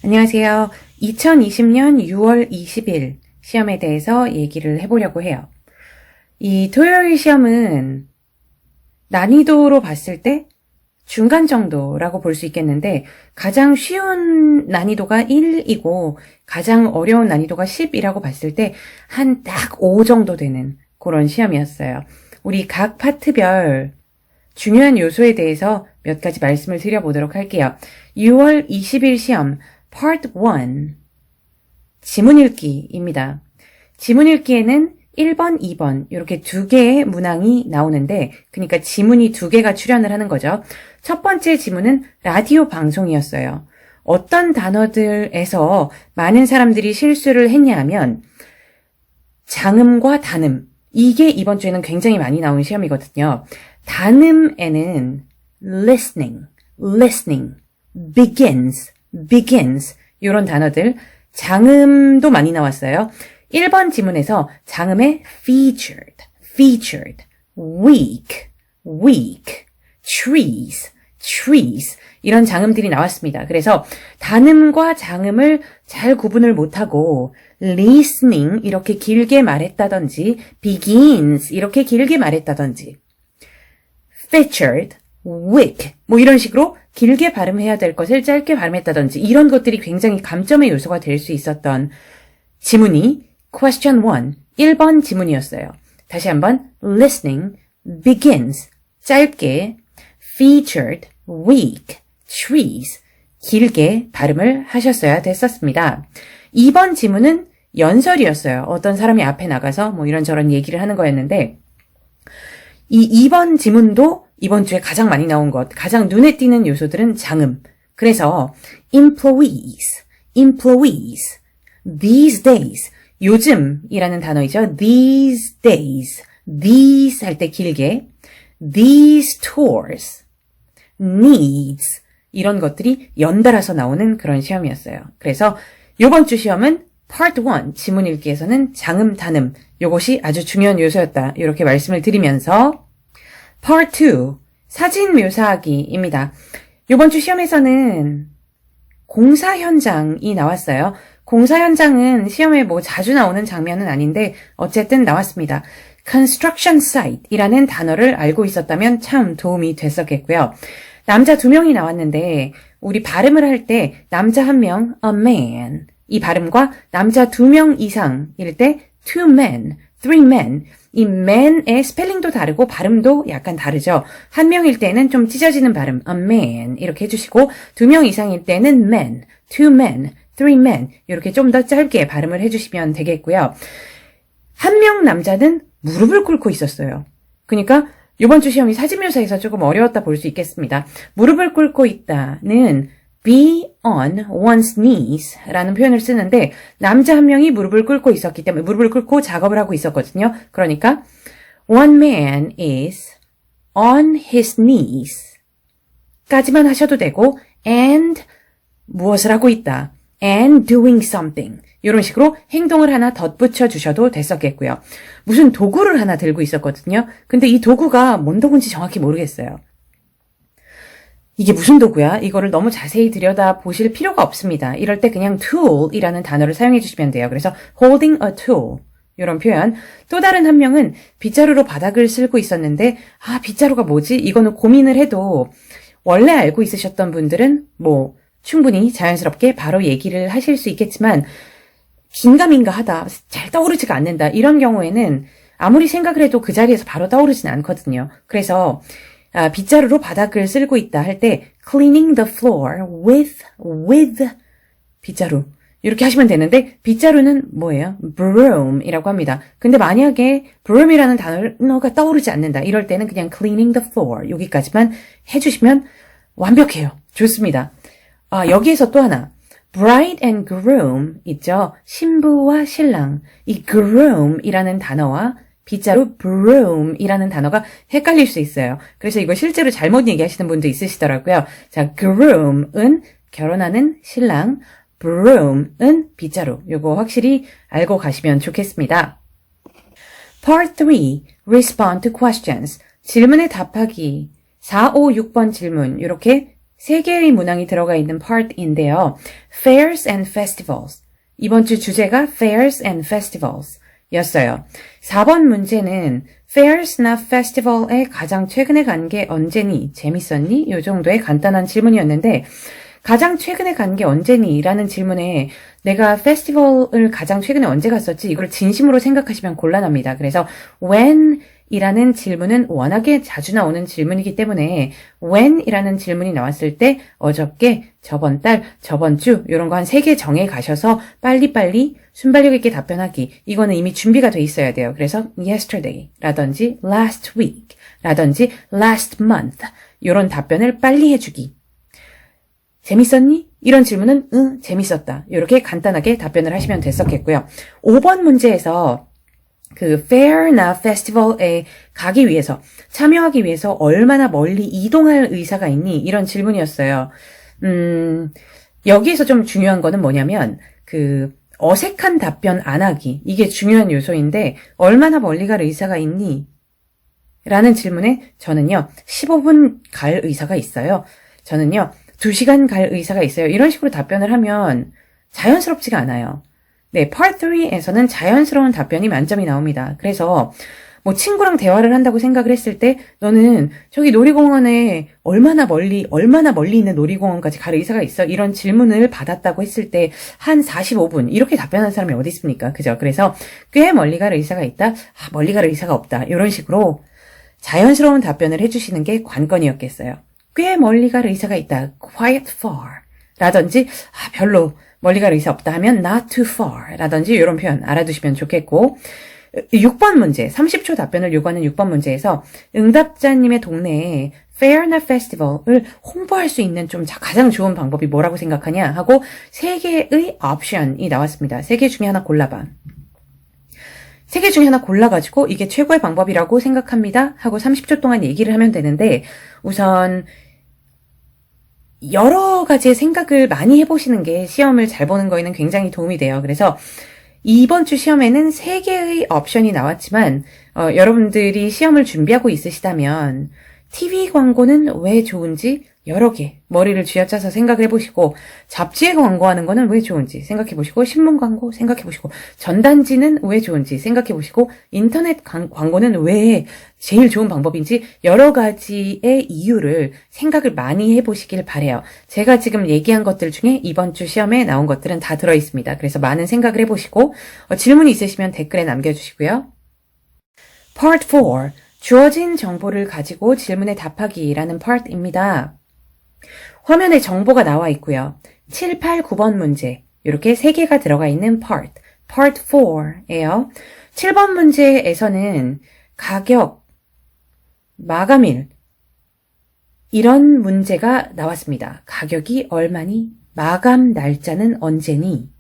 안녕하세요. 2020년 6월 20일 시험에 대해서 얘기를 해보려고 해요. 이 토요일 시험은 난이도로 봤을 때 중간 정도라고 볼 수 있겠는데 가장 쉬운 난이도가 1이고 가장 어려운 난이도가 10이라고 봤을 때 한 딱 5 정도 되는 그런 시험이었어요. 우리 각 파트별 중요한 요소에 대해서 몇 가지 말씀을 드려보도록 할게요. 6월 20일 시험 Part 1 지문 읽기입니다. 지문 읽기에는 1번, 2번 이렇게 두 개의 문항이 나오는데 그러니까 지문이 두 개가 출연을 하는 거죠. 첫 번째 지문은 라디오 방송이었어요. 어떤 단어들에서 많은 사람들이 실수를 했냐 하면 장음과 단음 이게 이번 주에는 굉장히 많이 나온 시험이거든요. 단음에는 listening, begins 이런 단어들 장음도 많이 나왔어요. 1번 지문에서 장음에 featured, weak, trees 이런 장음들이 나왔습니다. 그래서 단음과 장음을 잘 구분을 못하고 listening 이렇게 길게 말했다든지 begins 이렇게 길게 말했다든지 featured, weak 뭐 이런 식으로 길게 발음해야 될 것을 짧게 발음했다든지 이런 것들이 굉장히 감점의 요소가 될 수 있었던 지문이 Question 1, 1번 지문이었어요. 다시 한번 listening, begins, 짧게, featured, weak, trees, 길게 발음을 하셨어야 됐었습니다. 2번 지문은 연설이었어요. 어떤 사람이 앞에 나가서 뭐 이런저런 얘기를 하는 거였는데 이 2번 지문도 이번 주에 가장 많이 나온 것, 가장 눈에 띄는 요소들은 장음. 그래서 employees, these days, 요즘이라는 단어이죠. these days, these 할 때 길게, these tours, needs 이런 것들이 연달아서 나오는 그런 시험이었어요. 그래서 이번 주 시험은 Part 1 지문 읽기에서는 장음, 단음 이것이 아주 중요한 요소였다. 이렇게 말씀을 드리면서 Part 2 사진 묘사하기입니다. 이번 주 시험에서는 공사 현장이 나왔어요. 공사 현장은 시험에 뭐 자주 나오는 장면은 아닌데 어쨌든 나왔습니다. construction site이라는 단어를 알고 있었다면 참 도움이 됐었겠고요. 남자 2명이 나왔는데 우리 발음을 할 때 남자 1명, a man 이 발음과 남자 2명 이상일 때 two men, three men 이 man의 스펠링도 다르고 발음도 약간 다르죠. 1명일 때는 좀 찢어지는 발음 a man 이렇게 해주시고 2명 이상일 때는 man, two men, three men 이렇게 좀 더 짧게 발음을 해주시면 되겠고요. 1명 남자는 무릎을 꿇고 있었어요. 그러니까 이번 주 시험이 사진묘사에서 조금 어려웠다 볼 수 있겠습니다. 무릎을 꿇고 있다는 be on one's knees 라는 표현을 쓰는데 남자 1명이 무릎을 꿇고 있었기 때문에 무릎을 꿇고 작업을 하고 있었거든요. 그러니까 one man is on his knees 까지만 하셔도 되고 and 무엇을 하고 있다 and doing something 이런 식으로 행동을 하나 덧붙여 주셔도 됐었겠고요. 무슨 도구를 하나 들고 있었거든요. 근데 이 도구가 뭔 도구인지 정확히 모르겠어요. 이게 무슨 도구야? 이거를 너무 자세히 들여다 보실 필요가 없습니다. 이럴 때 그냥 tool이라는 단어를 사용해 주시면 돼요. 그래서 holding a tool 이런 표현. 또 다른 1명은 빗자루로 바닥을 쓸고 있었는데 빗자루가 뭐지? 이거는 고민을 해도 원래 알고 있으셨던 분들은 뭐 충분히 자연스럽게 바로 얘기를 하실 수 있겠지만 긴가민가 하다, 잘 떠오르지가 않는다 이런 경우에는 아무리 생각을 해도 그 자리에서 바로 떠오르진 않거든요. 그래서 빗자루로 바닥을 쓸고 있다 할 때 cleaning the floor with 빗자루 이렇게 하시면 되는데 빗자루는 뭐예요? broom이라고 합니다. 근데 만약에 broom이라는 단어가 떠오르지 않는다 이럴 때는 그냥 cleaning the floor 여기까지만 해주시면 완벽해요. 좋습니다. 여기에서 또 하나 bride and groom 있죠? 신부와 신랑 이 groom이라는 단어와 빗자루 broom이라는 단어가 헷갈릴 수 있어요. 그래서 이거 실제로 잘못 얘기하시는 분도 있으시더라고요. 자, groom은 결혼하는 신랑, broom은 빗자루. 요거 확실히 알고 가시면 좋겠습니다. Part 3. Respond to questions. 질문에 답하기. 4, 5, 6번 질문. 이렇게 세 개의 문항이 들어가 있는 part인데요. Fairs and Festivals. 이번 주 주제가 Fairs and Festivals 였어요. 4번 문제는 Fairs나 Festival에 가장 최근에 간 게 언제니? 재밌었니? 요 정도의 간단한 질문이었는데 가장 최근에 간 게 언제니? 라는 질문에 내가 페스티벌을 가장 최근에 언제 갔었지? 이걸 진심으로 생각하시면 곤란합니다. 그래서 when 이라는 질문은 워낙에 자주 나오는 질문이기 때문에 when 이라는 질문이 나왔을 때 어저께, 저번 달, 저번 주 이런 거 한 3개 정해 가셔서 빨리빨리 순발력 있게 답변하기. 이거는 이미 준비가 돼 있어야 돼요. 그래서 yesterday 라든지 last week 라든지 last month 이런 답변을 빨리 해주기. 재밌었니? 이런 질문은 응, 재밌었다. 이렇게 간단하게 답변을 하시면 됐었겠고요. 5번 문제에서 그 fair나 festival에 가기 위해서, 참여하기 위해서 얼마나 멀리 이동할 의사가 있니? 이런 질문이었어요. 여기에서 좀 중요한 거는 뭐냐면 그 어색한 답변 안 하기. 이게 중요한 요소인데 얼마나 멀리 갈 의사가 있니? 라는 질문에 저는요. 15분 갈 의사가 있어요. 저는요. 2시간 갈 의사가 있어요. 이런 식으로 답변을 하면 자연스럽지가 않아요. 네, Part 3에서는 자연스러운 답변이 만점이 나옵니다. 그래서 뭐 친구랑 대화를 한다고 생각을 했을 때 너는 저기 놀이공원에 얼마나 멀리 있는 놀이공원까지 갈 의사가 있어? 이런 질문을 받았다고 했을 때 한 45분 이렇게 답변하는 사람이 어디 있습니까? 그죠? 그래서 꽤 멀리 갈 의사가 있다? 멀리 갈 의사가 없다. 이런 식으로 자연스러운 답변을 해주시는 게 관건이었겠어요. 꽤 멀리 갈 의사가 있다. Quite far. 라든지 별로 멀리 갈 의사 없다 하면 not too far. 라든지 이런 표현 알아두시면 좋겠고 6번 문제, 30초 답변을 요구하는 6번 문제에서 응답자님의 동네에 fair나 festival을 홍보할 수 있는 좀 가장 좋은 방법이 뭐라고 생각하냐 하고 3개의 옵션이 나왔습니다. 3개 중에 하나 골라봐. 3개 중에 하나 골라가지고 이게 최고의 방법이라고 생각합니다 하고 30초 동안 얘기를 하면 되는데 우선 여러 가지의 생각을 많이 해보시는 게 시험을 잘 보는 거에는 굉장히 도움이 돼요. 그래서 이번 주 시험에는 3개의 옵션이 나왔지만 여러분들이 시험을 준비하고 있으시다면 TV 광고는 왜 좋은지 여러 개 머리를 쥐어짜서 생각을 해보시고 잡지에 광고하는 거는 왜 좋은지 생각해보시고 신문 광고 생각해보시고 전단지는 왜 좋은지 생각해보시고 인터넷 광고는 왜 제일 좋은 방법인지 여러 가지의 이유를 생각을 많이 해보시길 바래요. 제가 지금 얘기한 것들 중에 이번 주 시험에 나온 것들은 다 들어있습니다. 그래서 많은 생각을 해보시고 질문이 있으시면 댓글에 남겨주시고요. Part 4. 주어진 정보를 가지고 질문에 답하기라는 part입니다. 화면에 정보가 나와 있고요. 7, 8, 9번 문제 이렇게 3개가 들어가 있는 part 4예요. 7번 문제에서는 가격, 마감일 이런 문제가 나왔습니다. 가격이 얼마니? 마감 날짜는 언제니?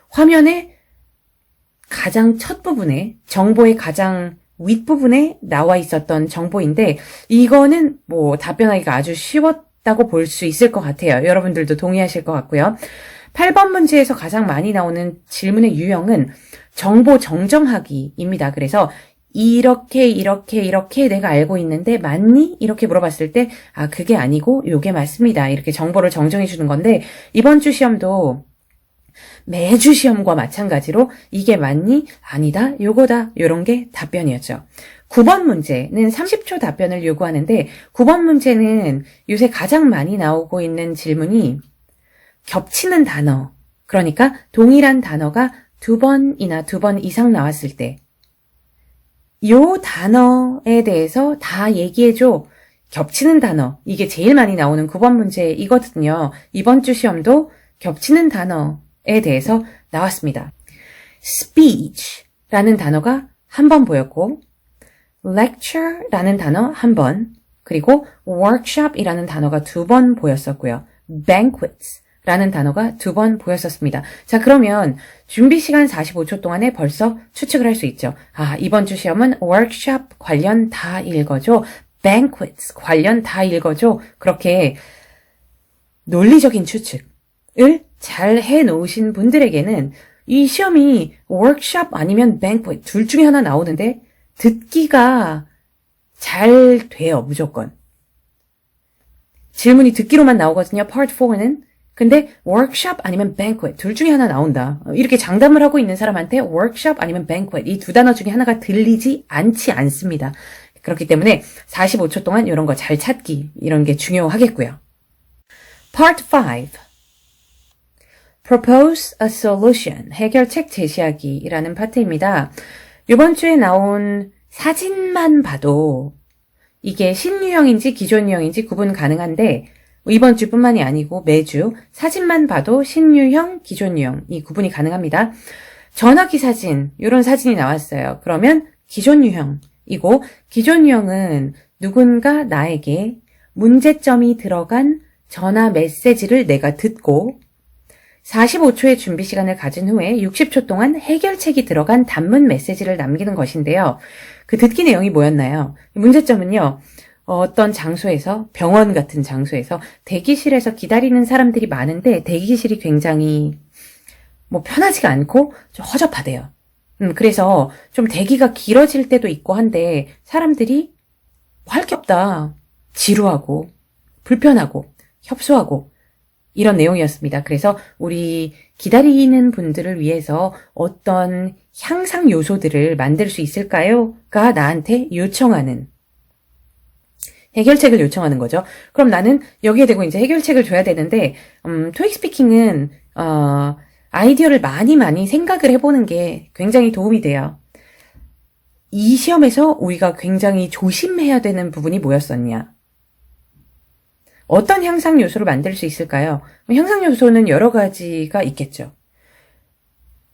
화면에 가장 첫 부분에 정보의 가장 윗부분에 나와 있었던 정보인데 이거는 뭐 답변하기가 아주 쉬웠다고 볼 수 있을 것 같아요. 여러분들도 동의하실 것 같고요. 8번 문제에서 가장 많이 나오는 질문의 유형은 정보 정정하기입니다. 그래서 이렇게 내가 알고 있는데 맞니? 이렇게 물어봤을 때 그게 아니고 요게 맞습니다. 이렇게 정보를 정정해 주는 건데 이번 주 시험도 매주 시험과 마찬가지로 이게 맞니? 아니다. 요거다. 요런 게 답변이었죠. 9번 문제는 30초 답변을 요구하는데 9번 문제는 요새 가장 많이 나오고 있는 질문이 겹치는 단어. 그러니까 동일한 단어가 2번이나 2번 이상 나왔을 때 요 단어에 대해서 다 얘기해줘. 겹치는 단어. 이게 제일 많이 나오는 9번 문제이거든요. 이번 주 시험도 겹치는 단어에 대해서 나왔습니다. speech라는 단어가 한 번 보였고 lecture라는 단어 한 번, 그리고 workshop이라는 단어가 2번 보였었고요. banquets라는 단어가 2번 보였었습니다. 자, 그러면 준비 시간 45초 동안에 벌써 추측을 할 수 있죠. 이번 주 시험은 workshop 관련 다 읽어줘. banquets 관련 다 읽어줘. 그렇게 논리적인 추측을 잘 해놓으신 분들에게는 이 시험이 workshop 아니면 banquet 둘 중에 하나 나오는데 듣기가 잘 돼요, 무조건. 질문이 듣기로만 나오거든요. Part 4는. 근데 workshop 아니면 banquet 둘 중에 하나 나온다. 이렇게 장담을 하고 있는 사람한테 workshop 아니면 banquet 이 두 단어 중에 하나가 들리지 않지 않습니다. 그렇기 때문에 45초 동안 이런 거 잘 찾기 이런 게 중요하겠고요. Part 5 Propose a solution 해결책 제시하기라는 파트입니다. 이번 주에 나온 사진만 봐도 이게 신유형인지 기존유형인지 구분 가능한데 이번 주뿐만이 아니고 매주 사진만 봐도 신유형, 기존유형 이 구분이 가능합니다. 전화기 사진 이런 사진이 나왔어요. 그러면 기존유형이고 기존유형은 누군가 나에게 문제점이 들어간 전화 메시지를 내가 듣고 45초의 준비 시간을 가진 후에 60초 동안 해결책이 들어간 단문 메시지를 남기는 것인데요. 그 듣기 내용이 뭐였나요? 문제점은요. 어떤 장소에서 병원 같은 장소에서 대기실에서 기다리는 사람들이 많은데 대기실이 굉장히 편하지가 않고 좀 허접하대요. 그래서 좀 대기가 길어질 때도 있고 한데 사람들이 할 게 없다. 지루하고 불편하고 협소하고 이런 내용이었습니다. 그래서 우리 기다리는 분들을 위해서 어떤 향상 요소들을 만들 수 있을까요?가 나한테 요청하는 해결책을 요청하는 거죠. 그럼 나는 여기에 대고 이제 해결책을 줘야 되는데 토익 스피킹은 아이디어를 많이 생각을 해보는 게 굉장히 도움이 돼요. 이 시험에서 우리가 굉장히 조심해야 되는 부분이 뭐였었냐? 어떤 향상 요소를 만들 수 있을까요? 향상 요소는 여러 가지가 있겠죠.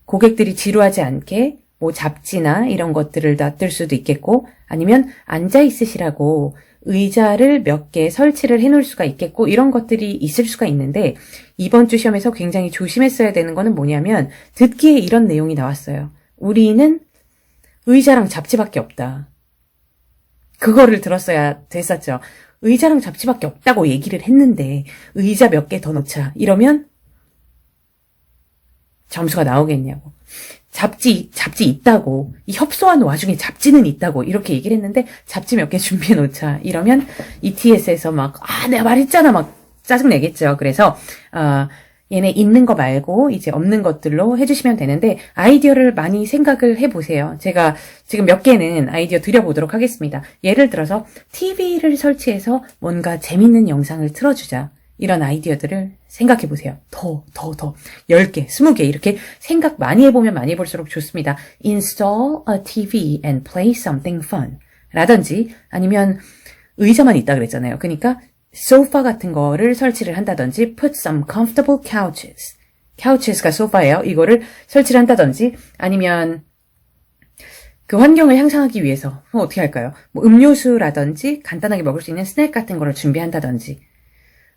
고객들이 지루하지 않게 잡지나 이런 것들을 놔둘 수도 있겠고 아니면 앉아 있으시라고 의자를 몇 개 설치를 해놓을 수가 있겠고 이런 것들이 있을 수가 있는데 이번 주 시험에서 굉장히 조심했어야 되는 거는 뭐냐면 듣기에 이런 내용이 나왔어요. 우리는 의자랑 잡지밖에 없다. 그거를 들었어야 됐었죠. 의자랑 잡지밖에 없다고 얘기를 했는데 의자 몇 개 더 넣자 이러면 점수가 나오겠냐고. 잡지 있다고. 이 협소한 와중에 잡지는 있다고. 이렇게 얘기를 했는데 잡지 몇 개 준비해 놓자. 이러면 ETS에서 내가 말했잖아. 짜증내겠죠. 그래서, 얘네 있는 거 말고 이제 없는 것들로 해주시면 되는데 아이디어를 많이 생각을 해보세요. 제가 지금 몇 개는 아이디어 드려보도록 하겠습니다. 예를 들어서 TV를 설치해서 뭔가 재밌는 영상을 틀어주자. 이런 아이디어들을 생각해보세요. 더. 10개, 20개 이렇게 생각 많이 해보면 많이 볼수록 좋습니다. Install a TV and play something fun. 라든지 아니면 의자만 있다 그랬잖아요. 그러니까 소파 같은 거를 설치를 한다든지 put some comfortable couches. couches가 소파예요. 이거를 설치를 한다든지 아니면 그 환경을 향상하기 위해서 어떻게 할까요? 음료수라든지 간단하게 먹을 수 있는 스낵 같은 거를 준비한다든지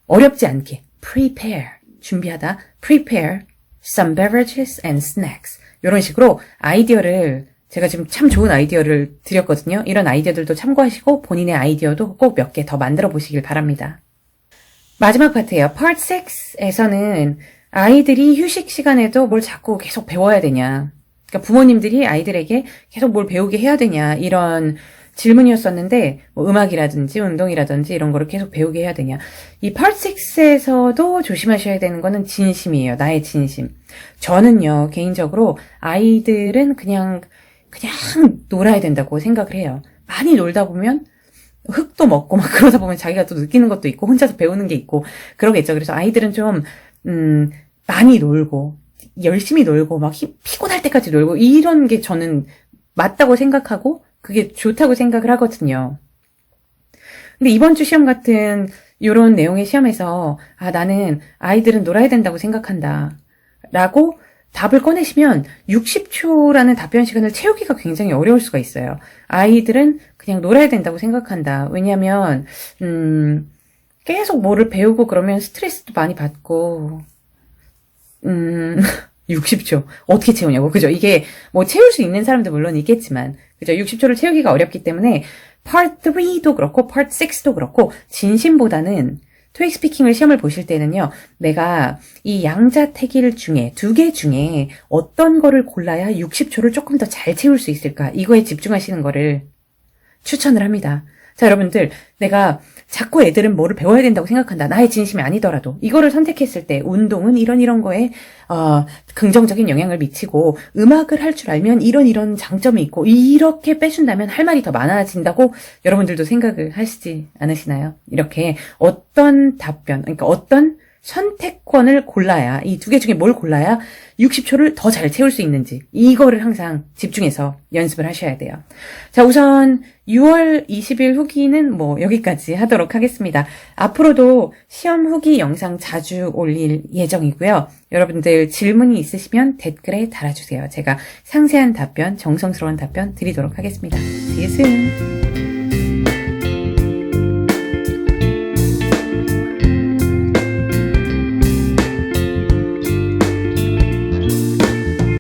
어렵지 않게 prepare 준비하다 prepare some beverages and snacks 이런 식으로 아이디어를 제가 지금 참 좋은 아이디어를 드렸거든요. 이런 아이디어들도 참고하시고 본인의 아이디어도 꼭 몇 개 더 만들어 보시길 바랍니다. 마지막 파트예요. Part 6에서는 아이들이 휴식 시간에도 뭘 자꾸 계속 배워야 되냐. 그러니까 부모님들이 아이들에게 계속 뭘 배우게 해야 되냐 이런 질문이었었는데 음악이라든지 운동이라든지 이런 거를 계속 배우게 해야 되냐. 이 Part 6에서도 조심하셔야 되는 거는 진심이에요. 나의 진심. 저는요 개인적으로 아이들은 그냥 놀아야 된다고 생각을 해요. 많이 놀다 보면 흙도 먹고 그러다 보면 자기가 또 느끼는 것도 있고 혼자서 배우는 게 있고 그러겠죠. 그래서 아이들은 좀 많이 놀고 열심히 놀고 피곤할 때까지 놀고 이런 게 저는 맞다고 생각하고 그게 좋다고 생각을 하거든요. 근데 이번 주 시험 같은 이런 내용의 시험에서 나는 아이들은 놀아야 된다고 생각한다 라고 답을 꺼내시면 60초라는 답변 시간을 채우기가 굉장히 어려울 수가 있어요. 아이들은 그냥 놀아야 된다고 생각한다. 왜냐면 계속 뭐를 배우고 그러면 스트레스도 많이 받고 60초 어떻게 채우냐고. 그죠? 이게 채울 수 있는 사람도 물론 있겠지만 그죠? 60초를 채우기가 어렵기 때문에 Part 3도 그렇고 Part 6도 그렇고 진심보다는 토익 스피킹을 시험을 보실 때는요. 내가 이 양자택일 중에 2개 중에 어떤 거를 골라야 60초를 조금 더 잘 채울 수 있을까? 이거에 집중하시는 거를 추천을 합니다. 자, 여러분들 내가 자꾸 애들은 뭐를 배워야 된다고 생각한다. 나의 진심이 아니더라도. 이거를 선택했을 때 운동은 이런 거에 긍정적인 영향을 미치고 음악을 할 줄 알면 이런 장점이 있고 이렇게 빼준다면 할 말이 더 많아진다고 여러분들도 생각을 하시지 않으시나요? 이렇게 어떤 답변, 그러니까 어떤 선택권을 골라야, 이 두 개 중에 뭘 골라야 60초를 더 잘 채울 수 있는지, 이거를 항상 집중해서 연습을 하셔야 돼요. 자, 우선 6월 20일 후기는 뭐 여기까지 하도록 하겠습니다. 앞으로도 시험 후기 영상 자주 올릴 예정이고요. 여러분들 질문이 있으시면 댓글에 달아주세요. 제가 상세한 답변, 정성스러운 답변 드리도록 하겠습니다. See you soon!